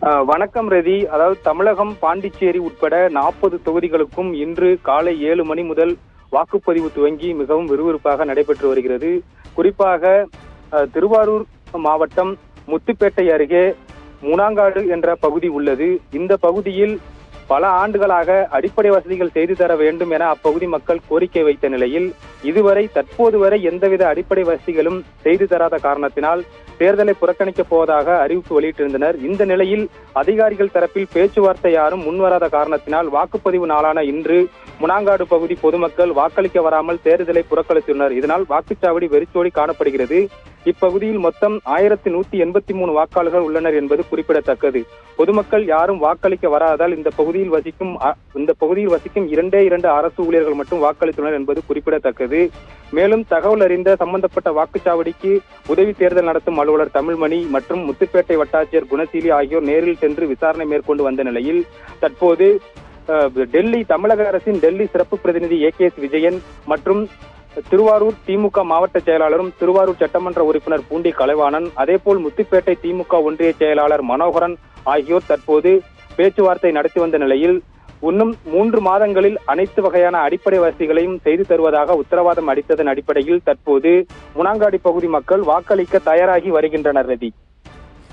வணக்கம் ரதி. அதாவது தமிழகம், பாண்டிச்சேரி உட்பட 40 தொகுதிகளுக்கும் இன்று காலை 7 மணி முதல் வாக்குப்பதிவு துவங்கி மிகவும் விறுவிறுப்பாக நடைபெற்று வருகிறது. குறிப்பாக திருவாரூர் மாவட்டம் முத்துப்பேட்டை அருகே முனாங்காடு என்ற பகுதி உள்ளது. இந்த பகுதியில் பல ஆண்டுகளாக அடிப்படை வசதிகள் செய்து தர வேண்டும் என அப்பகுதி மக்கள் கோரிக்கை வைத்த நிலையில் இதுவரை தற்போது வரை எந்தவித அடிப்படை வசதிகளும் செய்து தராத காரணத்தினால் தேர்தலை புறக்கணிக்கப் போவதாக அறிவிப்பு வெளியிட்டிருந்தனர். இந்த நிலையில் அதிகாரிகள் தரப்பில் பேச்சுவார்த்தை யாரும் முன்வராத காரணத்தினால் வாக்குப்பதிவு நாளான இன்று முனாங்காடு பகுதி பொதுமக்கள் வாக்களிக்க வராமல் தேர்தலை புறக்கணித்துள்ளனர். இதனால் வாக்குச்சாவடி வெறிச்சோடி காணப்படுகிறது. இப்பகுதியில் மொத்தம் 1183 வாக்காளர்கள் உள்ளனர் என்பது குறிப்பிடத்தக்கது. பொதுமக்கள் யாரும் வாக்களிக்க வராததால் இந்த பகுதியில் வசிக்கும் 2 அரசு ஊழியர்கள் மட்டும் வாக்களித்துள்ளனர் என்பது குறிப்பிடத்தக்கது. மேலும் தகவல் அறிந்த சம்பந்தப்பட்ட வாக்குச்சாவடிக்கு உதவி தேர்தல் நடத்தும் அலுவலர் தமிழ்மணி மற்றும் முத்துப்பேட்டை வட்டாட்சியர் குணசீலி ஆகியோர் நேரில் சென்று விசாரணை மேற்கொண்டு வந்த நிலையில் தற்போது தமிழக அரசின் டெல்லி சிறப்பு பிரதிநிதி AKS விஜயன் மற்றும் திருவாரூர் திமுக மாவட்ட செயலாளரும் திருவாரூர் சட்டமன்ற உறுப்பினர் பூண்டி கலைவாணன், அதேபோல் முத்துப்பேட்டை திமுக ஒன்றிய செயலாளர் மனோகரன் ஆகியோர் தற்போது பேச்சுவார்த்தை நடத்தி வந்த நிலையில் இன்னும் 3 மாதங்களில் அனைத்து வகையான அடிப்படை வசதிகளையும் செய்து தருவதாக உத்தரவாதம் அளித்ததன் அடிப்படையில் தற்போது முனாங்காடி பகுதி மக்கள் வாக்களிக்க தயாராகி வருகின்றனர். ரதி.